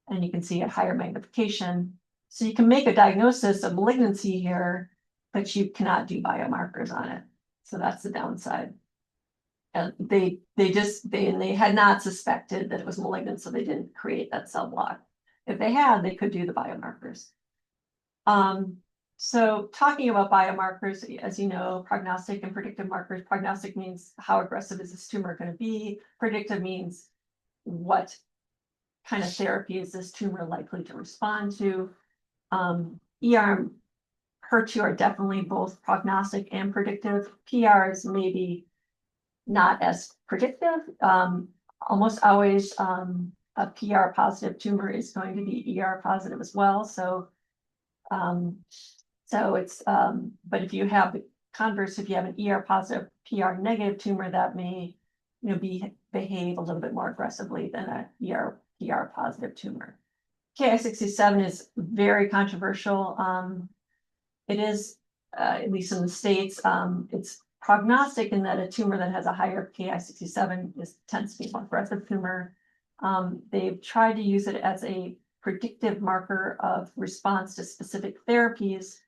And you can see at higher magnification. So you can make a diagnosis of malignancy here, but you cannot do biomarkers on it. So that's the downside. And they had not suspected that it was malignant, so they didn't create that cell block. If they had, they could do the biomarkers. So talking about biomarkers, as you know, prognostic and predictive markers. Prognostic means how aggressive is this tumor going to be. Predictive means what kind of therapy is this tumor likely to respond to. ER, HER2 are definitely both prognostic and predictive. PRs maybe not as predictive. Almost always a PR positive tumor is going to be ER positive as well. So it's, but if you have the converse, if you have an ER positive, PR negative tumor, that may, behave a little bit more aggressively than a PR positive tumor. Ki-67 is very controversial. It is, at least in the States, it's prognostic in that a tumor that has a higher Ki-67 tends to be more aggressive tumor. They've tried to use it as a predictive marker of response to specific therapies,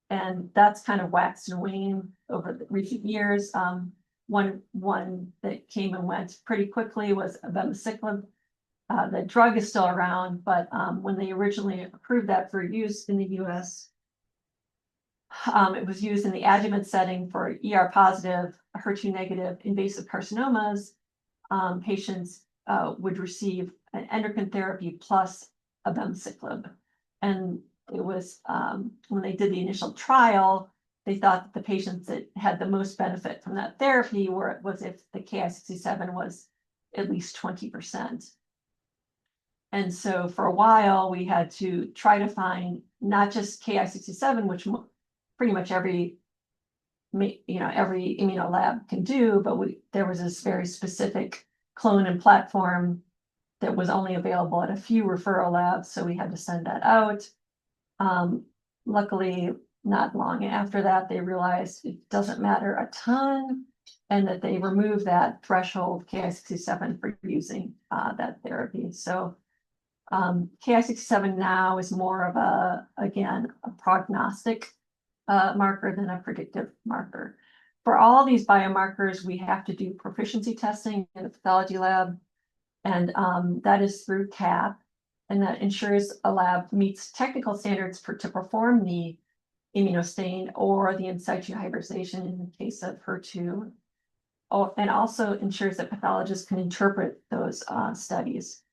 and that's kind of waxed and waned over the recent years. One that came and went pretty quickly was abemaciclib. The drug is still around, but when they originally approved that for use in the US, it was used in the adjuvant setting for ER positive, HER2 negative invasive carcinomas. Patients would receive an endocrine therapy plus abemaciclib. And it was when they did the initial trial, they thought that the patients that had the most benefit from that therapy was if the Ki-67 was at least 20%. And so for a while, we had to try to find not just Ki-67, which pretty much every immunolab can do, but there was this very specific clone and platform that was only available at a few referral labs, so we had to send that out. Luckily, not long after that, they realized it doesn't matter a ton, and that they removed that threshold Ki-67 for using that therapy. So Ki-67 now is more of a prognostic marker than a predictive marker. For all these biomarkers, we have to do proficiency testing in the pathology lab, and that is through CAP, and that ensures a lab meets technical standards to perform the immunostain or the in situ hybridization in the case of HER2, and also ensures that pathologists can interpret those studies.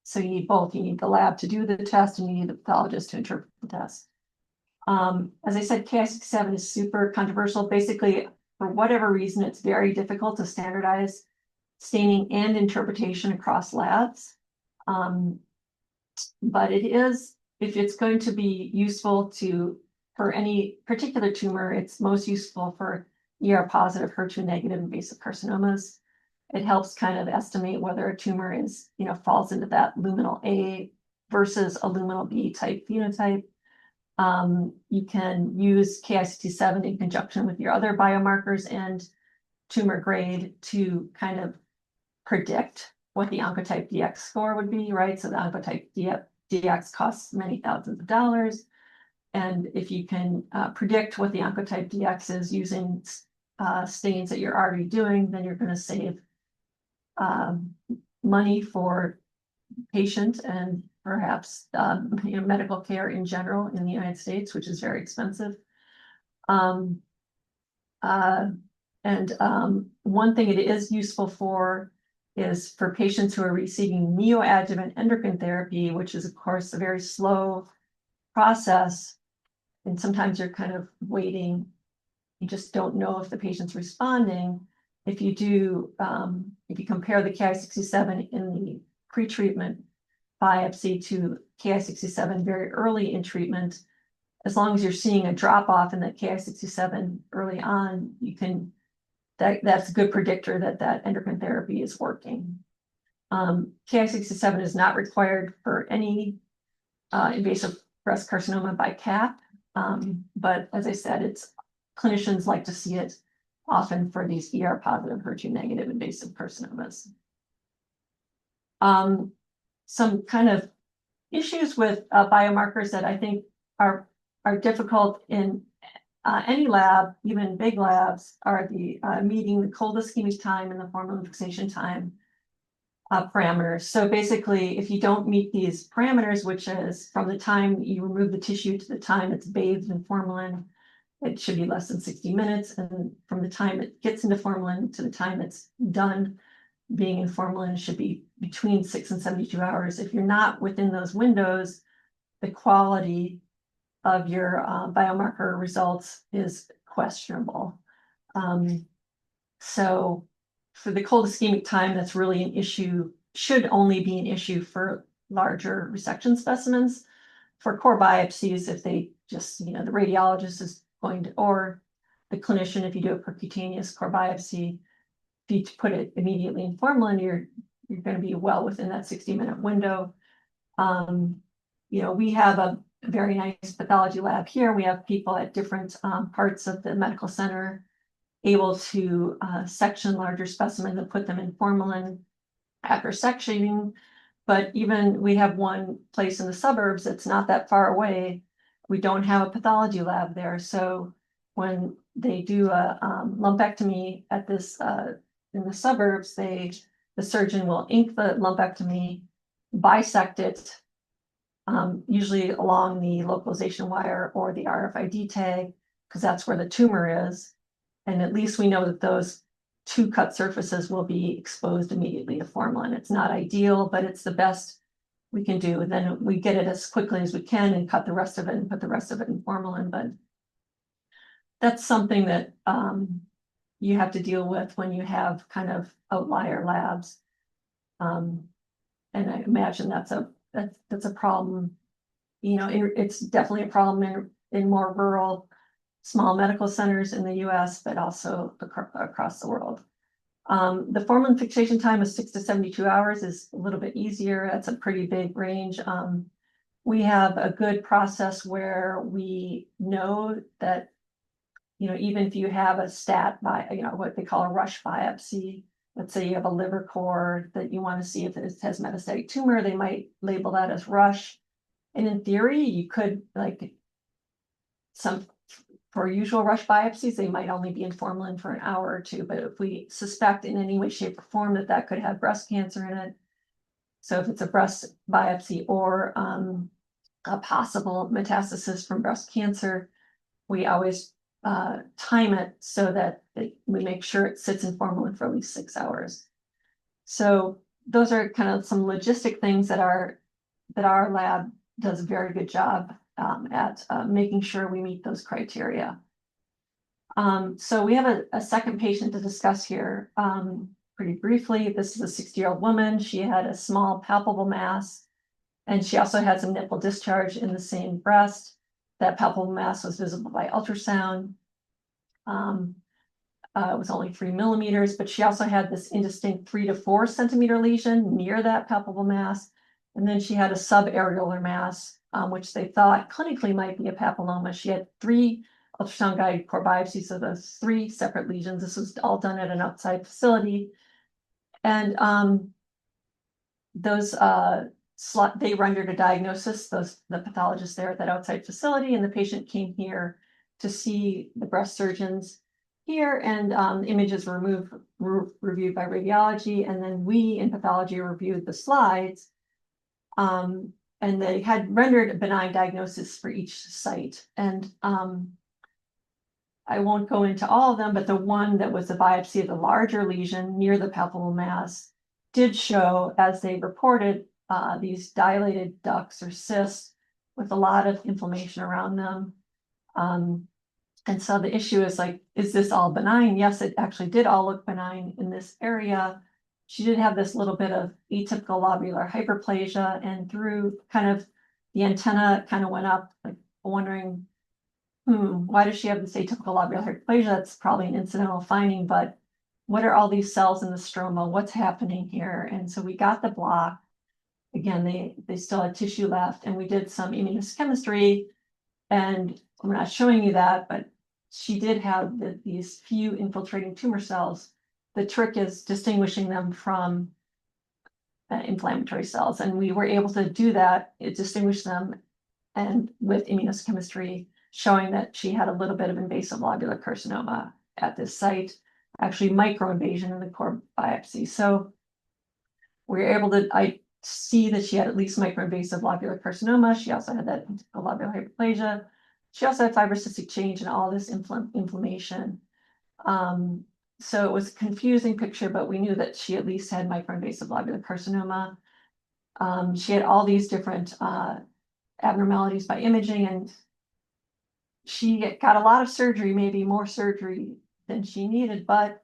So you need both. You need the lab to do the test, and you need the pathologist to interpret the test. As I said, Ki-67 is super controversial. Basically, for whatever reason, it's very difficult to standardize staining and interpretation across labs. But it is if it's going to be useful for any particular tumor, it's most useful for ER-positive, HER2-negative invasive carcinomas. It helps kind of estimate whether a tumor is, falls into that luminal A versus a luminal B type phenotype. You can use Ki-67 in conjunction with your other biomarkers and tumor grade to kind of predict what the Oncotype DX score would be, right? So the Oncotype DX costs many thousands of dollars. And if you can predict what the Oncotype DX is using stains that you're already doing, then you're going to save money for patient and perhaps medical care in general in the United States, which is very expensive. One thing it is useful for is for patients who are receiving neoadjuvant endocrine therapy, which is, of course, a very slow process. And sometimes you're kind of waiting. You just don't know if the patient's responding. If you do, if you compare the Ki-67 in the pretreatment biopsy to Ki-67 very early in treatment, as long as you're seeing a drop off in that Ki-67 early on, that's a good predictor that endocrine therapy is working. Ki-67 is not required for any invasive breast carcinoma by CAP, but as I said, clinicians like to see it often for these ER-positive, HER2-negative invasive carcinomas. Some kind of issues with biomarkers that I think are difficult in any lab, even big labs, are the meeting the cold ischemic time and the formalin fixation time parameters. So basically, if you don't meet these parameters, which is from the time you remove the tissue to the time it's bathed in formalin, it should be less than 60 minutes. And from the time it gets into formalin to the time it's done being in formalin, it should be between 6 and 72 hours. If you're not within those windows, the quality of your biomarker results is questionable. So for the cold ischemic time, that's really an issue, should only be an issue for larger resection specimens. For core biopsies, if they just, the radiologist is going to, or the clinician, if you do a percutaneous core biopsy, if you put it immediately in formalin, you're going to be well within that 60-minute window. We have a very nice pathology lab here. We have people at different parts of the medical center able to section larger specimens and put them in formalin after sectioning. But even we have one place in the suburbs that's not that far away. We don't have a pathology lab there. So when they do a lumpectomy at this in the suburbs, the surgeon will ink the lumpectomy, bisect it, usually along the localization wire or the RFID tag, because that's where the tumor is. And at least we know that those two cut surfaces will be exposed immediately to formalin. It's not ideal, but it's the best we can do. And then we get it as quickly as we can and cut the rest of it and put the rest of it in formalin. But that's something that you have to deal with when you have kind of outlier labs. And I imagine that's a problem. It's definitely a problem in more rural, small medical centers in the US, but also across the world. The formalin fixation time of 6 to 72 hours is a little bit easier. That's a pretty big range. We have a good process where we know that, even if you have a stat what they call a rush biopsy, let's say you have a liver core that you want to see if it has metastatic tumor, they might label that as rush. And in theory, you could, for usual rush biopsies, they might only be in formalin for an hour or two. But if we suspect in any way, shape, or form that could have breast cancer in it, so if it's a breast biopsy or a possible metastasis from breast cancer, we always time it so that we make sure it sits in formalin for at least 6 hours. So those are kind of some logistic things that our lab does a very good job at making sure we meet those criteria. So we have a second patient to discuss here pretty briefly. This is a 60-year-old woman. She had a small palpable mass And she also had some nipple discharge in the same breast. That palpable mass was visible by ultrasound. It was only 3 millimeters, but she also had this indistinct 3 to 4 centimeter lesion near that palpable mass. And then she had a subareolar mass, which they thought clinically might be a papilloma. She had 3 ultrasound guided core biopsies, so those 3 separate lesions. This was all done at an outside facility. And they rendered a diagnosis, the pathologist there at that outside facility, and the patient came here to see the breast surgeons here, and images were reviewed by radiology, and then we in pathology reviewed the slides, and they had rendered a benign diagnosis for each site. And I won't go into all of them, but the one that was the biopsy of the larger lesion near the palpable mass did show, as they reported, these dilated ducts or cysts with a lot of inflammation around them. And so the issue is like, is this all benign? Yes, it actually did all look benign in this area. She did have this little bit of atypical lobular hyperplasia, and through kind of the antenna kind of went up, like wondering, why does she have this atypical lobular hyperplasia? That's probably an incidental finding, but what are all these cells in the stroma? What's happening here? And so we got the block. Again, they still had tissue left, and we did some immunohistochemistry, and I'm not showing you that, but she did have these few infiltrating tumor cells. The trick is distinguishing them from inflammatory cells, and we were able to do that, distinguish them, and with immunohistochemistry, showing that she had a little bit of invasive lobular carcinoma at this site, actually microinvasion in the core biopsy. So we were able to, I see that she had at least microinvasive lobular carcinoma. She also had that lobular hyperplasia. She also had fibrocystic change and all this inflammation. So it was a confusing picture, but we knew that she at least had microinvasive lobular carcinoma. She had all these different abnormalities by imaging, and she got a lot of surgery, maybe more surgery than she needed, but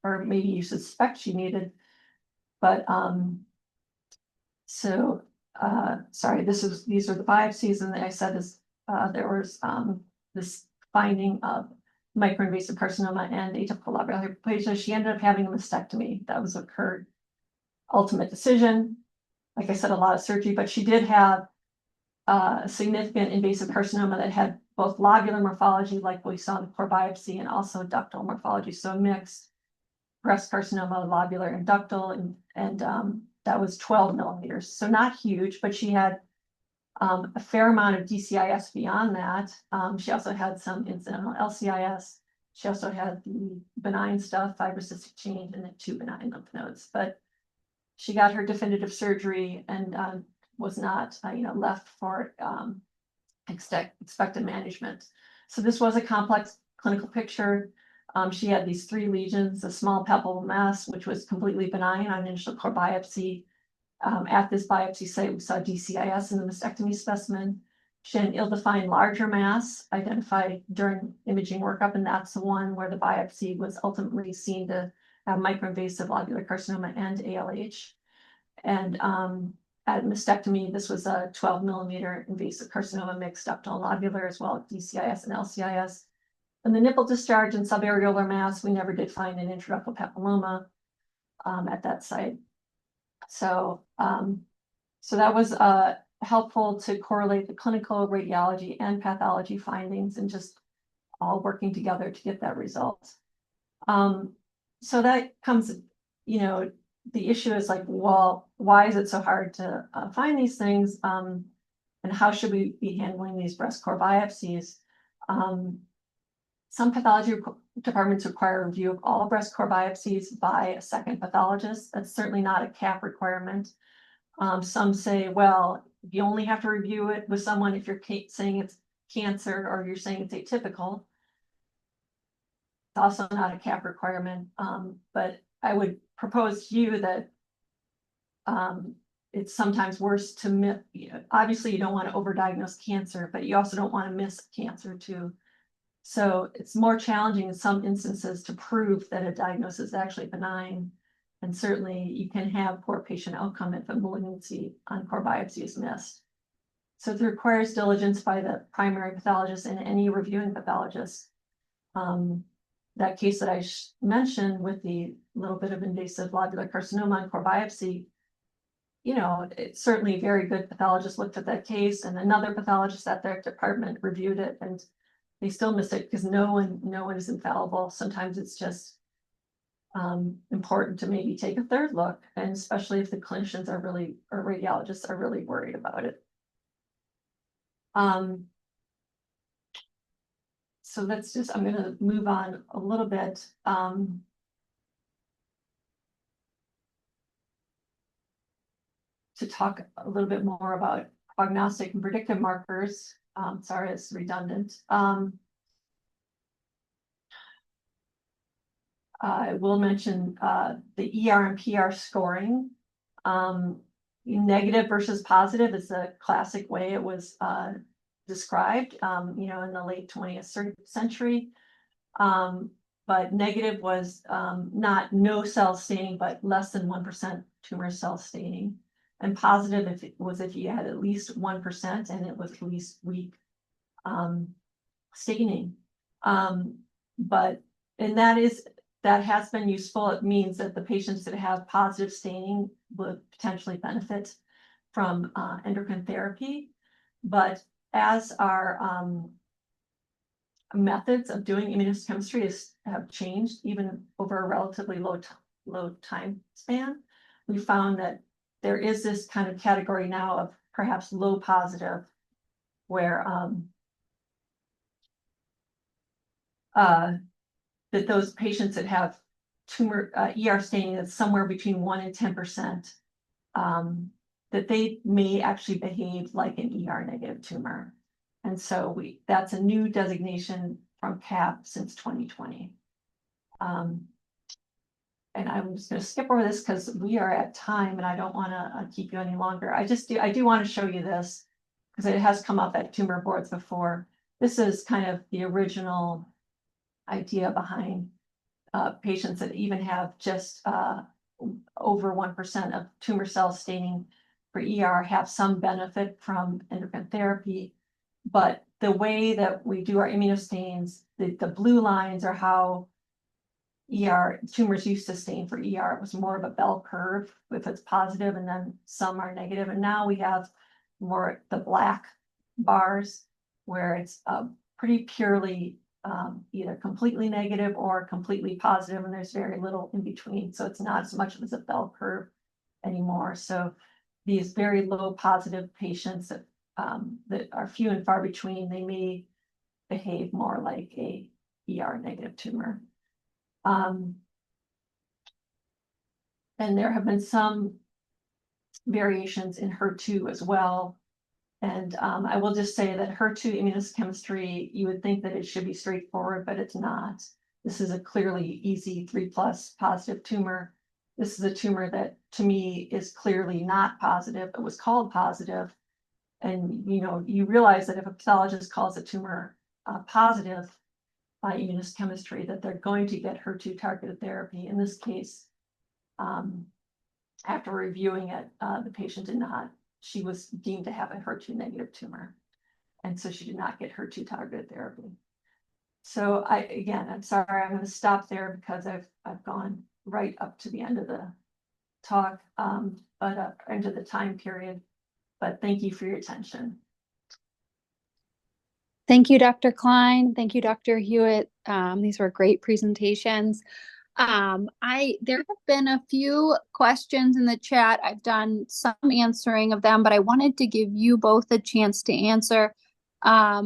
or maybe you suspect she needed, but sorry, these are the biopsies, and I said this, there was this finding of microinvasive carcinoma and atypical lobular hyperplasia. She ended up having a mastectomy. That was her ultimate decision. Like I said, a lot of surgery, but she did have a significant invasive carcinoma that had both lobular morphology, like we saw in the core biopsy, and also ductal morphology. So mixed breast carcinoma, lobular and ductal, and that was 12 millimeters. So not huge, but she had a fair amount of DCIS beyond that. She also had some incidental LCIS. She also had the benign stuff, fibrocystic change, and the 2 benign lymph nodes. But she got her definitive surgery and was not, left for expected management. So this was a complex clinical picture. She had these 3 lesions, a small palpable mass, which was completely benign on initial core biopsy. At this biopsy site, we saw DCIS in the mastectomy specimen. She had an ill-defined larger mass identified during imaging workup, and that's the one where the biopsy was ultimately seen to have microinvasive lobular carcinoma and ALH. And at mastectomy, this was a 12 millimeter invasive carcinoma mixed ductal and lobular, as well as DCIS and LCIS. And the nipple discharge and subareolar mass, we never did find an intraductal papilloma at that site. So, so that was helpful to correlate the clinical, radiology, and pathology findings, and just all working together to get that result. So that comes, the issue is like, well, why is it so hard to find these things? And how should we be handling these breast core biopsies? Some pathology departments require a review of all breast core biopsies by a second pathologist. That's certainly not a CAP requirement. Some say, well, you only have to review it with someone if you're saying it's cancer or you're saying it's atypical. It's also not a CAP requirement, but I would propose to you that it's sometimes worse to miss. Obviously, you don't want to overdiagnose cancer, but you also don't want to miss cancer too. So it's more challenging in some instances to prove that a diagnosis is actually benign. And certainly you can have poor patient outcome if a malignancy on core biopsy is missed. So it requires diligence by the primary pathologist and any reviewing pathologist. That case that I mentioned with the little bit of invasive lobular carcinoma on core biopsy, you know, it's certainly a very good pathologist looked at that case, and another pathologist at their department reviewed it, and they still missed it because no one is infallible. Sometimes it's just important to maybe take a third look, and especially if the clinicians are really, or radiologists are really worried about it. So that's just, I'm going to move on a little bit. To talk a little bit more about prognostic and predictive markers. Sorry, it's redundant. I will mention the ER and PR scoring. Negative versus positive is a classic way it was described, you know, in the late 20th century. But negative was not no cell staining, but less than 1% tumor cell staining. And positive if you had at least 1% and it was at least weak staining. That has been useful. It means that the patients that have positive staining would potentially benefit from endocrine therapy. But as our methods of doing immunohistochemistry have changed, even over a relatively low time span, we found that there is this kind of category now of perhaps low positive, where that those patients that have tumor ER staining that's somewhere between 1 and 10%, that they may actually behave like an ER negative tumor. And so that's a new designation from CAP since 2020. And I'm just going to skip over this because we are at time and I don't want to keep you any longer. I do want to show you this because it has come up at tumor boards before. This is kind of the original idea behind patients that even have just over 1% of tumor cell staining for ER have some benefit from endocrine therapy. But the way that we do our immunostains, the blue lines are how ER tumors used to stain for ER. It was more of a bell curve if it's positive, and then some are negative. And now we have more the black bars where it's pretty purely either completely negative or completely positive, and there's very little in between. So it's not as much as a bell curve anymore. So these very low positive patients that are few and far between, they may behave more like a ER negative tumor. And there have been some variations in HER2 as well. And I will just say that HER2 immunohistochemistry, you would think that it should be straightforward, but it's not. This is a clearly easy 3+ positive tumor. This is a tumor that to me is clearly not positive. It was called positive. And you know, you realize that if a pathologist calls a tumor positive by immunohistochemistry, that they're going to get HER2 targeted therapy. In this case, after reviewing it, the patient did not. She was deemed to have a HER2 negative tumor, and so she did not get HER2 targeted therapy. So I'm sorry, I'm going to stop there because I've gone right up to the end of the talk, but into the time period. But thank you for your attention. Thank you, Dr. Klein. Thank you, Dr. Hewitt. These were great presentations. There have been a few questions in the chat. I've done some answering of them, but I wanted to give you both a chance to answer. I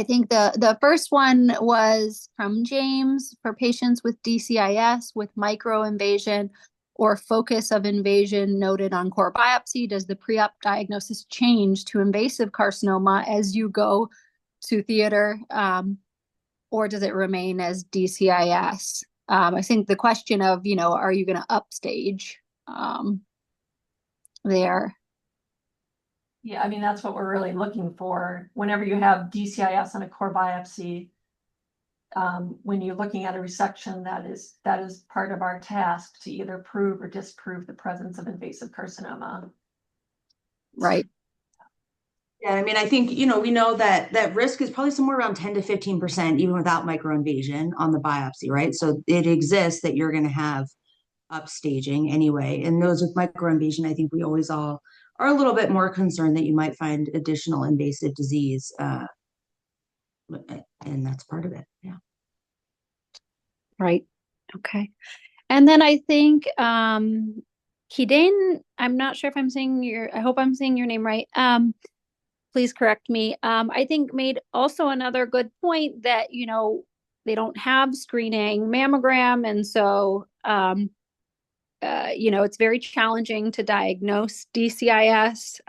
think the first one was from James. For patients with DCIS with microinvasion or focus of invasion noted on core biopsy, does the pre-op diagnosis change to invasive carcinoma as you go to theater, or does it remain as DCIS? I think the question of, you know, are you going to upstage there? Yeah, I mean, that's what we're really looking for. Whenever you have DCIS on a core biopsy, when you're looking at a resection, that is part of our task to either prove or disprove the presence of invasive carcinoma. Right. Yeah, I mean, I think, we know that risk is probably somewhere around 10 to 15%, even without microinvasion on the biopsy, right? So it exists that you're going to have upstaging anyway. And those with microinvasion, I think we always all are a little bit more concerned that you might find additional invasive disease. And that's part of it. Yeah. Right. Okay. And then I think Kidane, I'm not sure if I hope I'm saying your name right. Please correct me. I think made also another good point that, they don't have screening mammogram. And so, it's very challenging to diagnose DCIS,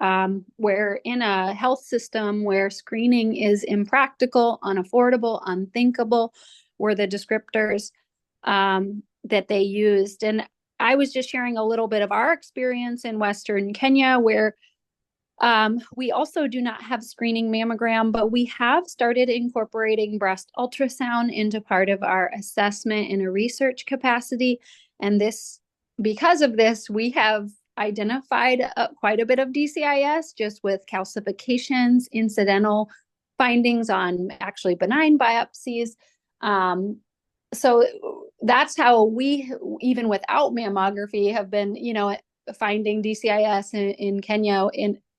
where in a health system where screening is impractical, unaffordable, unthinkable, were the descriptors that they used. And I was just sharing a little bit of our experience in Western Kenya, where we also do not have screening mammogram, but we have started incorporating breast ultrasound into part of our assessment in a research capacity. And because of this, we have identified quite a bit of DCIS just with calcifications, incidental findings on actually benign biopsies. So that's how we, even without mammography, have been, finding DCIS in Kenya,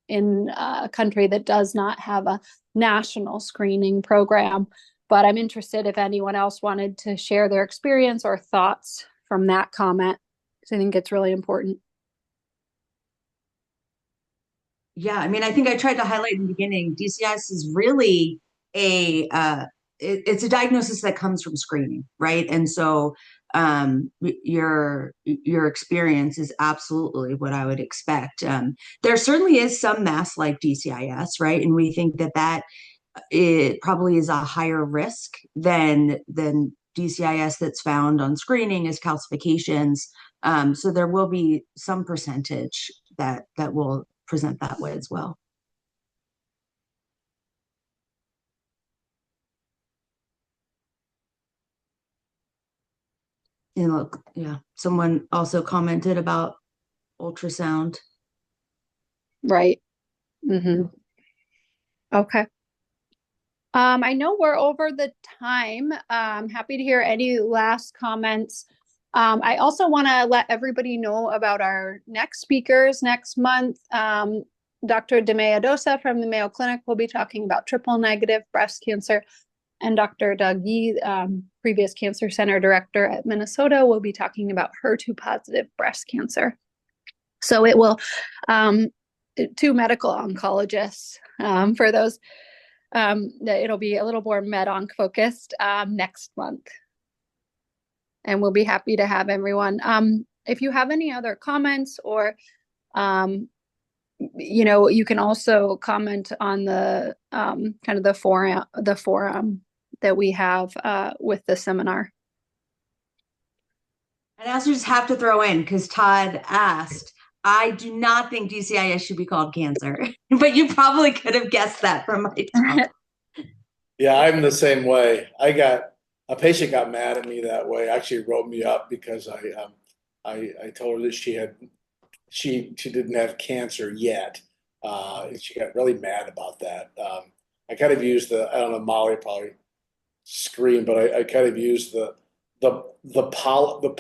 in a country that does not have a national screening program. But I'm interested if anyone else wanted to share their experience or thoughts from that comment, because I think it's really important. Yeah, I mean, I think I tried to highlight in the beginning, DCIS is really it's a diagnosis that comes from screening, right? And so your experience is absolutely what I would expect. There certainly is some mass like DCIS, right? And we think that it probably is a higher risk than DCIS that's found on screening as calcifications. So there will be some percentage that will present that way as well. And look, yeah, someone also commented about ultrasound. Right. Mm-hmm. Okay. I know we're over the time. I'm happy to hear any last comments. I also want to let everybody know about our next speakers next month. Dr. Demea Dosa from the Mayo Clinic will be talking about triple negative breast cancer. And Dr. Doug Yee, previous Cancer Center Director at Minnesota, will be talking about HER2 positive breast cancer. So it will, two medical oncologists for those. It'll be a little more med-onc focused next month. And we'll be happy to have everyone. If you have any other comments or, you can also comment on the kind of the forum that we have with the seminar. And I also just have to throw in, because Todd asked, I do not think DCIS should be called cancer, but you probably could have guessed that from my talk. Yeah, I'm the same way. A patient got mad at me that way, actually wrote me up because I told her that she didn't have cancer yet. And she got really mad about that. I kind of used I don't know, Molly probably screamed, but I kind of used the colon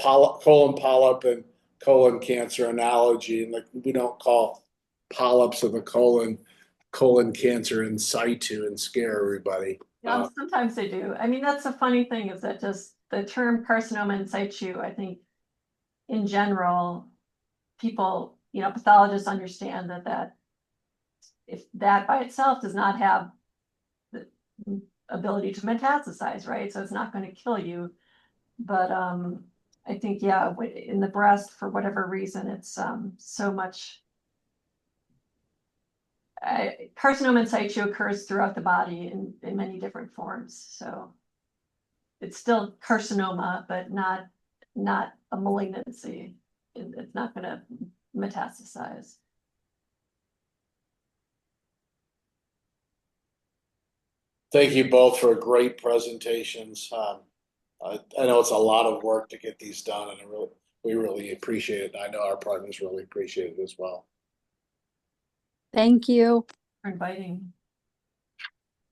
polyp and colon cancer analogy, and like we don't call polyps of the colon cancer in situ and scare everybody. Yeah, sometimes they do. I mean, that's the funny thing, is that just the term carcinoma in situ, I think in general, people, pathologists understand that if that by itself does not have the ability to metastasize, right? So it's not going to kill you. But I think, yeah, in the breast, for whatever reason, it's so much. Carcinoma in situ occurs throughout the body in many different forms. So it's still carcinoma, but not a malignancy. It's not going to metastasize. Thank you both for great presentations. I know it's a lot of work to get these done, and we really appreciate it. I know our partners really appreciate it as well. Thank you. For inviting.